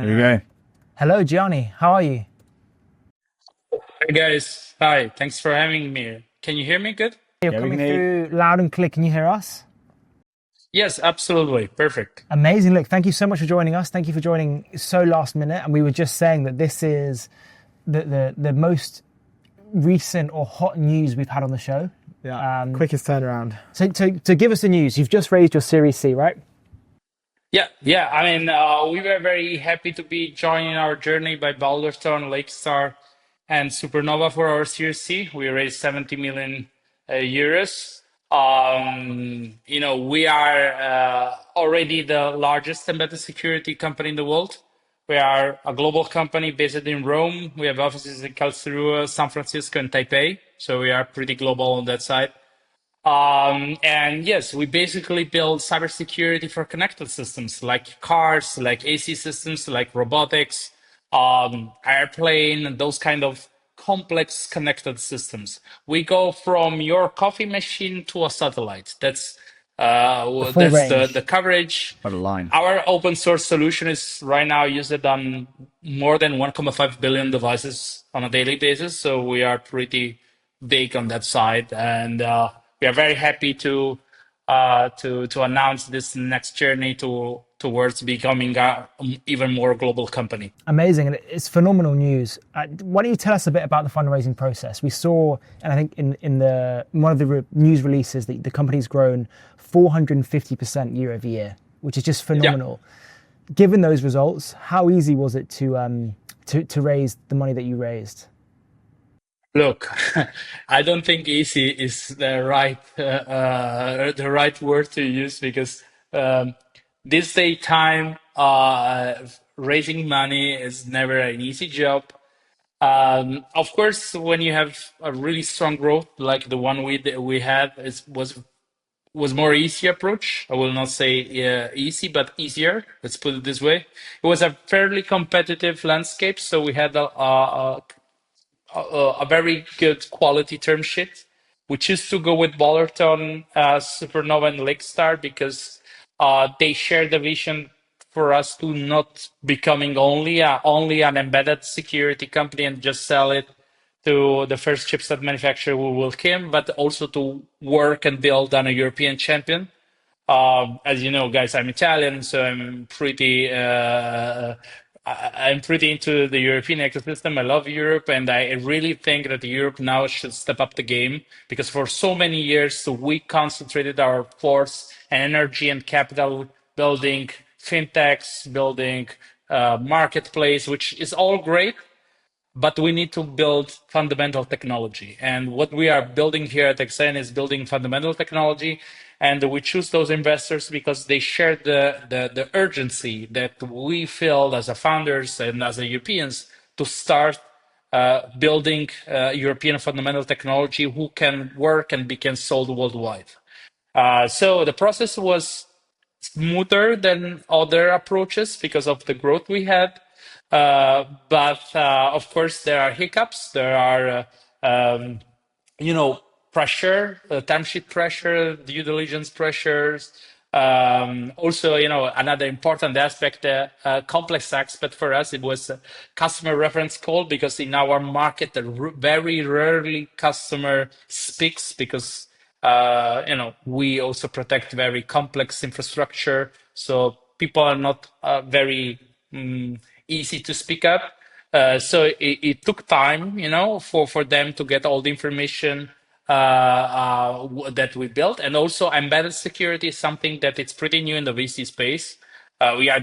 There we go. Hello, Gianni. How are you? Hi guys, hi. Thanks for having me. Can you hear me good? You're Yeah, we can coming hear you. through loud and clear. Can you hear us? Yes, absolutely. Perfect. Amazing. Look, thank you so much for joining us. Thank you for joining so last minute. And we were just saying that this is the most recent or hot news we've had on the show. Yeah, quickest turnaround. So to give us the news, you've just raised your Series C, right? Yeah. I mean, we were very happy to be joining our journey by Balderton, Lakestar, and Supernova for our Series C. We raised 70 million euros. We are already the largest embedded security company in the world. We are a global company based in Rome. We have offices in Karlsruhe, San Francisco, and Taipei. So we are pretty global on that side. And yes, we basically build cybersecurity for connected systems like cars, like AC systems, like robotics, airplane, and those kind of complex connected systems. We go from your coffee machine to a satellite. The full That's the range. coverage. What a line. Our open source solution is right now used on more than 1.5 billion devices on a daily basis. So we are pretty big on that side, and we are very happy to announce this next journey towards becoming a even more global company. Amazing. And it's phenomenal news. Why don't you tell us a bit about the fundraising process? We saw, and I think in one of the news releases, the company's grown 450% year over year, which is just Yeah. phenomenal. Given those results, how easy was it to raise the money that you raised? Look, I don't think easy is the right word to use because this day time raising money is never an easy job. Of course, when you have a really strong growth like the one we had, was more easy approach. I will not say easy, but easier. Let's put it this way. It was a fairly competitive landscape, so we had a very good quality term sheet. We choose to go with Ballerton, Supernova, and Lakestar because they share the vision for us to not becoming only an embedded security company and just sell it to the first chipset manufacturer who will come, but also to work and build on a European champion. As you know, guys, I'm Italian, so I'm pretty into the European ecosystem. I love Europe, and I really think that Europe now should step up the game because for so many years we concentrated our force and energy and capital building fintechs, building marketplace, which is all great, but we need to build fundamental technology. And what we are building here at Exein is building fundamental technology. And we choose those investors because they share the urgency that we feel as a founders and as a Europeans to start building European fundamental technology who can work and be can sold worldwide. So the process was smoother than other approaches because of the growth we had. But of course, there are hiccups. There are, you know, pressure, term sheet pressure, due diligence pressures. Also, another important aspect, complex aspect for us, it was a customer reference call because in our market, very rarely customer speaks because we also protect very complex infrastructure, so people are not very easy to speak up. So it took time, for them to get all the information that we built, and also embedded security is something that it's pretty new in the VC space. We are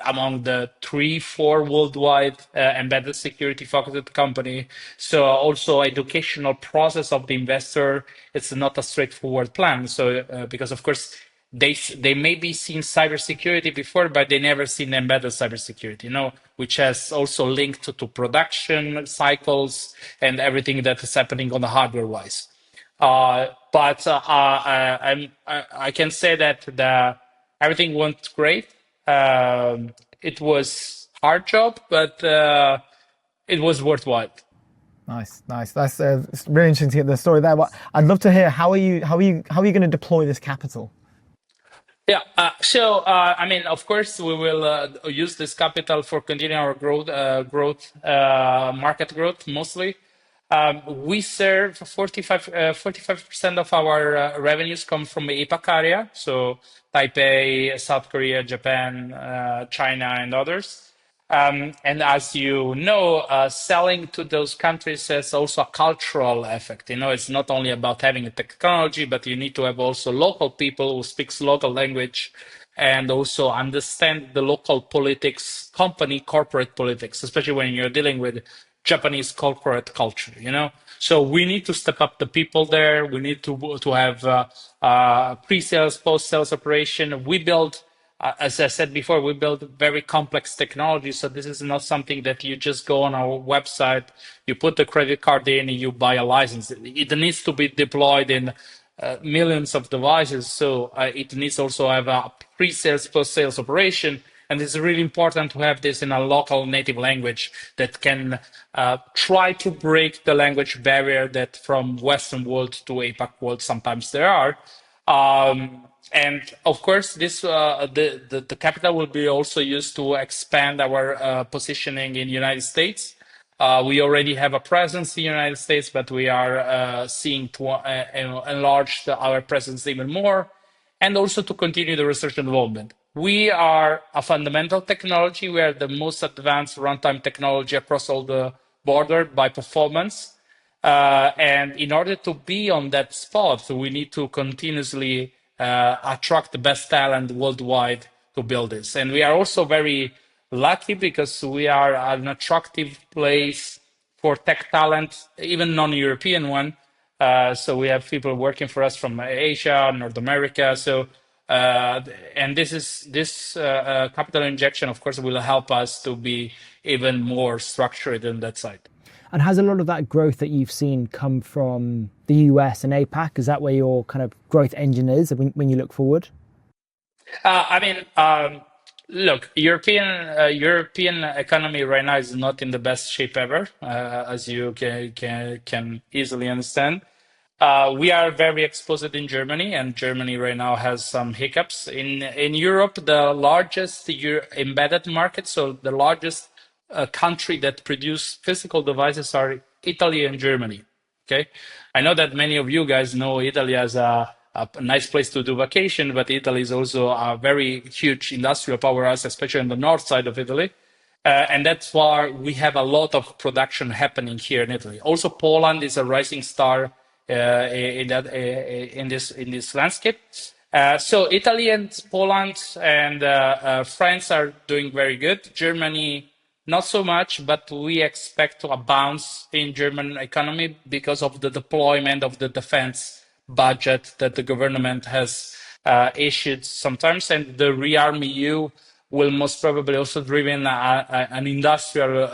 among the 3, 4 worldwide embedded security focused company. So also educational process of the investor, it's not a straightforward plan. So because of course they may be seen cybersecurity before, but they never seen embedded cybersecurity, which has also linked to production cycles and everything that is happening on the hardware wise. I can say that everything went great. It was hard job, but it was worthwhile. Nice, nice. That's it's really interesting to get the story there. But I'd love to hear how are you going to deploy this capital? Yeah. I mean, of course, we will use this capital for continuing our market growth mostly. We serve 45% of our revenues come from the APAC area, so Taipei, South Korea, Japan, China, and others. And as you know, selling to those countries has also a cultural effect. It's not only about having a technology, but you need to have also local people who speaks local language and also understand the local politics, company, corporate politics, especially when you're dealing with Japanese corporate culture. So we need to step up the people there. We need to have pre-sales, post-sales operation. We build as I said before, we build very complex technology. So this is not something that you just go on our website, you put the credit card in, and you buy a license. It needs to be deployed in millions of devices. So it needs also have a pre-sales, post-sales operation. And it's really important to have this in a local native language that can try to break the language barrier that from Western world to APAC world sometimes there are. And of course, the capital will be also used to expand our positioning in the United States. We already have a presence in the United States, but we are seeing to enlarge our presence even more, and also to continue the research and development. We are a fundamental technology. We are the most advanced runtime technology across all the border by performance. And in order to be on that spot, we need to continuously attract the best talent worldwide to build this. And we are also very lucky because we are an attractive place for tech talent, even non-European one. So we have people working for us from Asia, North America. So and this capital injection, of course, will help us to be even more structured on that side. And has a lot of that growth that you've seen come from the US and APAC? Is that where your kind of growth engine is when you look forward? I mean, look, European economy right now is not in the best shape ever, as you can easily understand. We are very exposed in Germany, and Germany right now has some hiccups. In Europe, the largest embedded market, so the largest country that produce physical devices are Italy and Germany. Okay, I know that many of you guys know Italy as a nice place to do vacation, but Italy is also a very huge industrial powerhouse, especially on the north side of Italy. And that's why we have a lot of production happening here in Italy. Also, Poland is a rising star in this landscape. So Italy and Poland and France are doing very good. Germany, not so much, but we expect a bounce in German economy because of the deployment of the defense budget that the government has issued sometimes, and the rearm EU will most probably also driven an industrial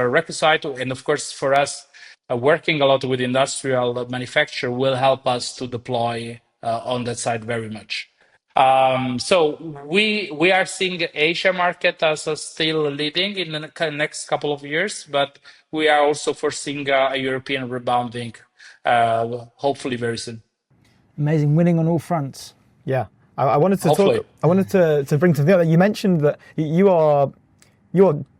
requisite, and of course for us working a lot with industrial manufacture will help us to deploy on that side very much. So we are seeing Asia market as still leading in the next couple of years, but we are also foreseeing a European rebounding, hopefully very soon. Amazing, winning on all fronts. Yeah, I wanted to Hopefully. talk. I wanted to bring something up. You mentioned that you're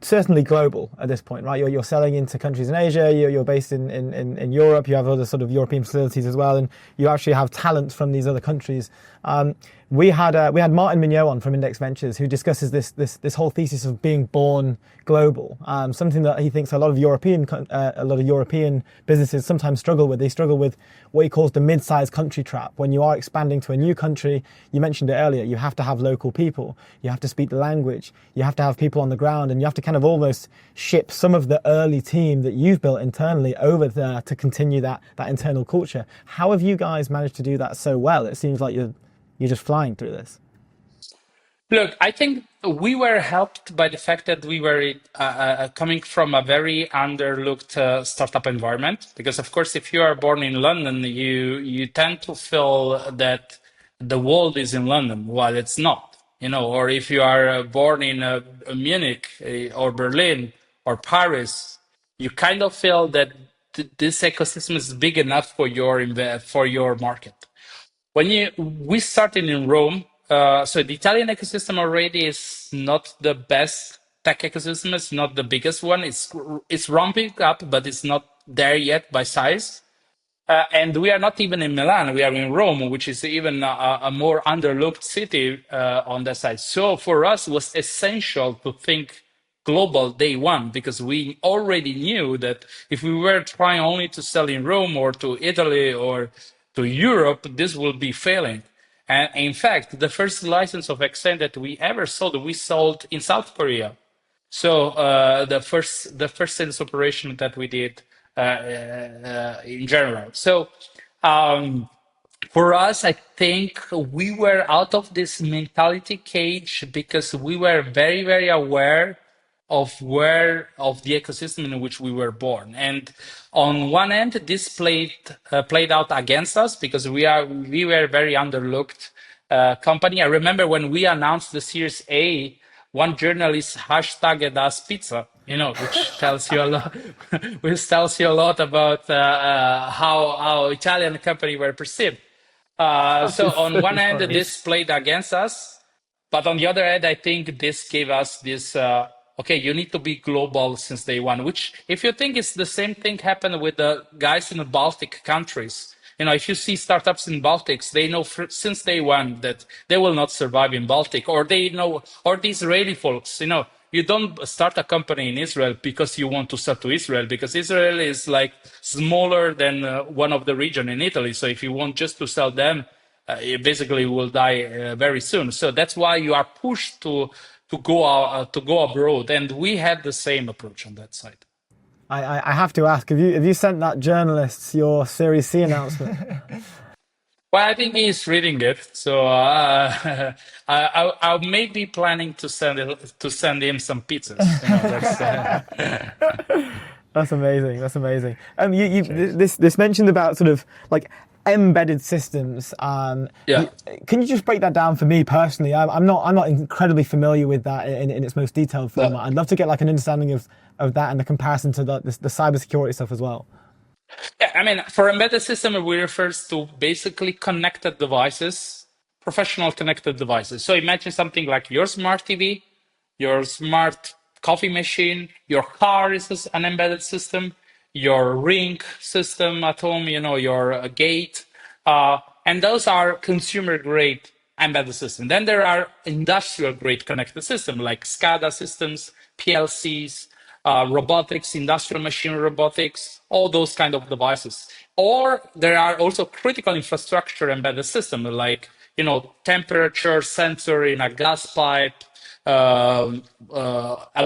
certainly global at this point, right? You're selling into countries in Asia. You're based in Europe. You have other sort of European facilities as well, and you actually have talent from these other countries. We had Martin Mignot on from Index Ventures, who discusses this whole thesis of being born global. Something that he thinks a lot of European businesses sometimes struggle with. They struggle with what he calls the mid-sized country trap. When you are expanding to a new country, you mentioned it earlier, you have to have local people. You have to speak the language. You have to have people on the ground, and you have to kind of almost ship some of the early team that you've built internally over there to continue that internal culture. How have you guys managed to do that so well? It seems like you're just flying through this. Look, I think we were helped by the fact that we were coming from a very underlooked startup environment. Because, of course, if you are born in London, you tend to feel that the world is in London, while it's not. Or if you are born in Munich or Berlin or Paris, you kind of feel that this ecosystem is big enough for your market. We started in Rome, so the Italian ecosystem already is not the best tech ecosystem. It's not the biggest one. It's ramping up, but it's not there yet by size. And we are not even in Milan. We are in Rome, which is even a more underlooked city on that side. So for us, it was essential to think global day one because we already knew that if we were trying only to sell in Rome or to Italy or to Europe, this will be failing. And in fact, the first license of Exein that we ever sold, we sold in South Korea. So the first sales operation that we did in general. So um, for us, I think we were out of this mentality cage because we were very, very aware of where of the ecosystem in which we were born. And on one end, this played out against us because we were very underlooked company. I remember when we announced the Series A, one journalist hashtagged us pizza, which tells you a lot, which tells you a lot about how Italian company were perceived. So It's on so one hand, funny. this played against us, but on the other hand, I think this gave us this. Okay, you need to be global since day one. Which, if you think it's the same thing happened with the guys in the Baltic countries. If you see startups in Baltics, they know since day one that they will not survive in Baltic, or they know, or the Israeli folks. You don't start a company in Israel because you want to sell to Israel, because Israel is like smaller than one of the region in Italy. So if you want just to sell them, you basically will die very soon. So that's why you are pushed to go abroad, and we had the same approach on that side. I have to ask, have you sent that journalist your Series C announcement? Well, I think he's reading it, so I may be planning to send him some pizzas. That's That's amazing. That's amazing. You cheers. this mentioned about sort of like embedded systems. Yeah. Can you just break that down for me personally? I'm not incredibly familiar with that in its most detailed Yeah. format. I'd love to get like an understanding of that and the comparison to the cybersecurity stuff as well. Yeah, I mean, for embedded system, we refers to basically connected devices, professional connected devices. So imagine something like your smart TV, your smart coffee machine, your car is an embedded system, your ring system at home, your gate, and those are consumer grade embedded systems. Then there are industrial grade connected systems like SCADA systems, PLCs, robotics, industrial machine robotics, all those kind of devices. Or there are also critical infrastructure embedded systems like temperature sensor in a gas pipe, a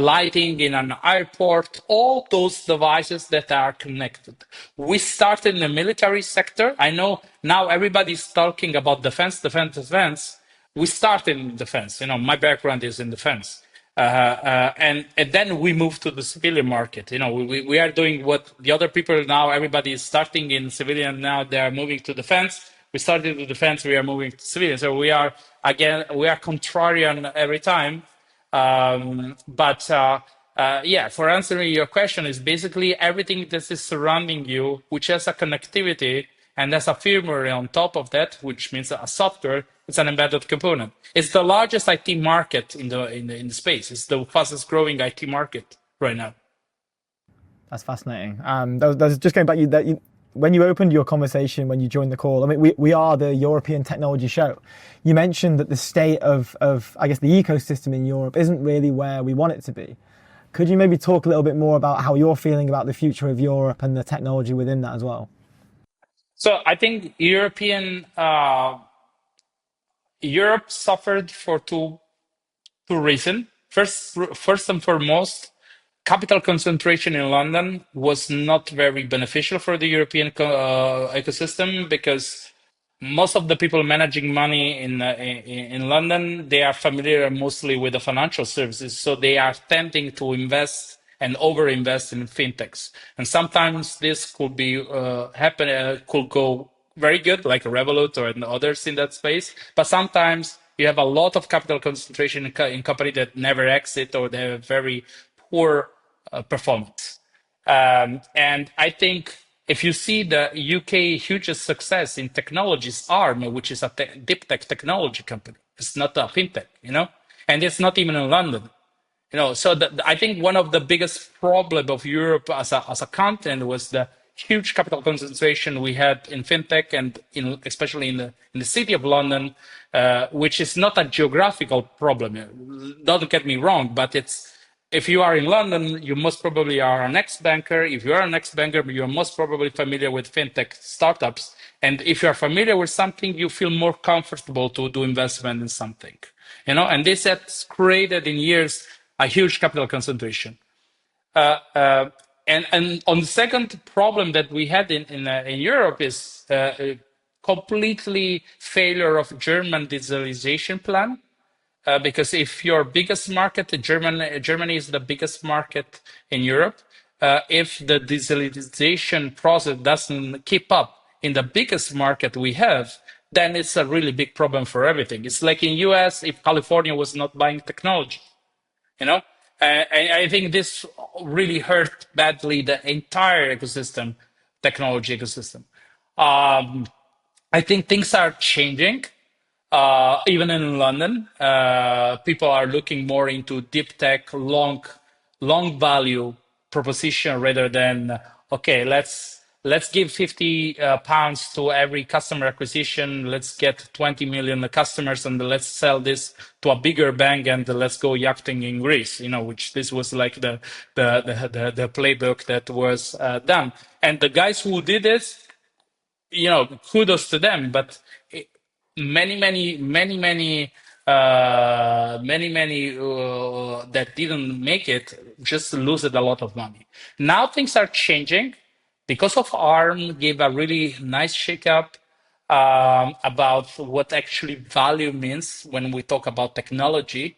lighting in an airport, all those devices that are connected. We started in the military sector. I know now everybody's talking about defense, defense, defense. We started in defense. My background is in defense. And then we moved to the civilian market. We are doing what the other people now, everybody is starting in civilian now, they are moving to defense. We started with defense, we are moving to civilian. So we are contrarian every time. But yeah, for answering your question, is basically everything that is surrounding you, which has a connectivity and has a firmware on top of that, which means a software. It's an embedded component. It's the largest IT market in the space. It's the fastest growing IT market right now. That's fascinating. That was just going back. When you opened your conversation, when you joined the call, I mean, we are the European technology show. You mentioned that the state of I guess the ecosystem in Europe isn't really where we want it to be. Could you maybe talk a little bit more about how you're feeling about the future of Europe and the technology within that as well? So I think Europe suffered for two reasons. First and foremost, capital concentration in London was not very beneficial for the European ecosystem because most of the people managing money in London, they are familiar mostly with the financial services, so they are tending to invest and overinvest in fintechs. And sometimes this could be could go very good, like a Revolut or others in that space. But sometimes you have a lot of capital concentration in company that never exit or they have very poor performance. And I think if you see the UK hugest success in technologies, ARM, which is a deep tech technology company, it's not a fintech, and it's not even in London. So I think one of the biggest problem of Europe as a continent was the huge capital concentration we had in fintech and especially in the city of London, which is not a geographical problem. Don't get me wrong, but if you are in London, you most probably are an ex-banker. If you are an ex-banker, you're most probably familiar with fintech startups. And if you're familiar with something, you feel more comfortable to do investment in something. And this has created in years a huge capital concentration. And on the second problem that we had in Europe is completely failure of German digitalization plan. Because if your biggest market, Germany is the biggest market in Europe, if the digitalization process doesn't keep up in the biggest market we have, then it's a really big problem for everything. It's like in US, if California was not buying technology, I think this really hurt badly the entire ecosystem, technology ecosystem. I think things are changing. Even in London, people are looking more into deep tech, long value proposition rather than okay, let's give 50 pounds to every customer acquisition. Let's get 20 million customers and let's sell this to a bigger bank and let's go yachting in Greece. Which this was like the playbook that was done. And the guys who did it, kudos to them, but many that didn't make it just lose it a lot of money. Now things are changing because of ARM gave a really nice shakeup about what actually value means when we talk about technology.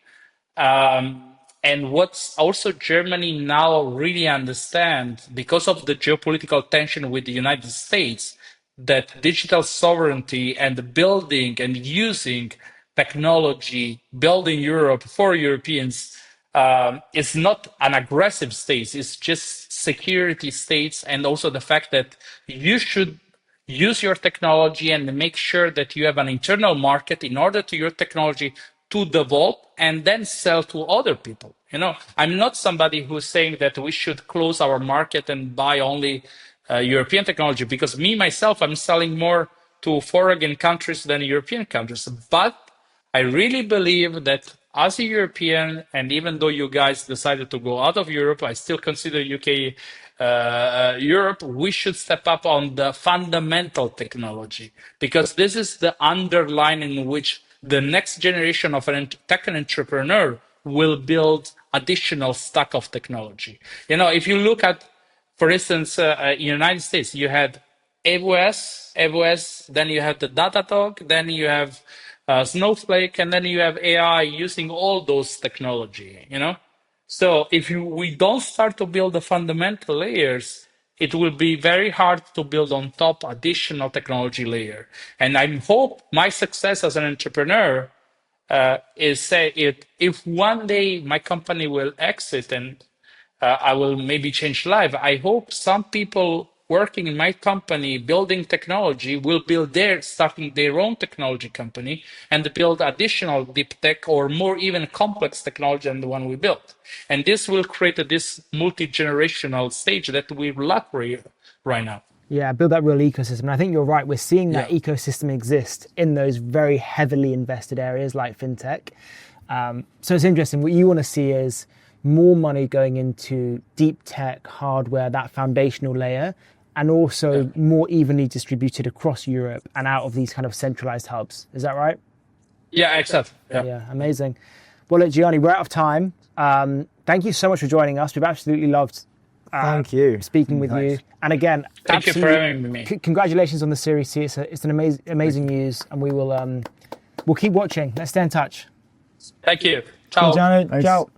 And what's also Germany now really understand because of the geopolitical tension with the United States, that digital sovereignty and building and using technology, building Europe for Europeans is not an aggressive state, it's just security states, and also the fact that you should use your technology and make sure that you have an internal market in order to your technology to develop and then sell to other people. I'm not somebody who's saying that we should close our market and buy only European technology, because myself, I'm selling more to foreign countries than European countries. But I really believe that as a European, and even though you guys decided to go out of Europe, I still consider UK Europe, we should step up on the fundamental technology, because this is the underline in which the next generation of a tech entrepreneur will build additional stack of technology. If you look at, for instance, in the United States, you had AWS, then you have the Datadog, then you have Snowflake, and then you have AI using all those technology, So if we don't start to build the fundamental layers, it will be very hard to build on top additional technology layer. And I hope my success as an entrepreneur is say if one day my company will exit and I will maybe change life, I hope some people working in my company building technology will starting their own technology company and build additional deep tech or more even complex technology than the one we built. And this will create this multi-generational stage that we lack right now. Yeah, build that real ecosystem. And I think you're right. We're seeing that ecosystem exist in those very heavily invested areas like fintech. So it's interesting. What you want to see is more money going into deep tech, hardware, that foundational layer, and also more evenly distributed across Europe and out of these kind of centralized hubs. Is that right? Yeah, exactly. Yeah, amazing. Well, look, Gianni, we're out of time. Thank you so much for joining us. We've absolutely loved thank you speaking with you. And again, thank you for having me. Congratulations on the Series C. It's an amazing news, and we'll keep watching. Let's stay in touch. Thank you. Ciao. Gianni. Ciao.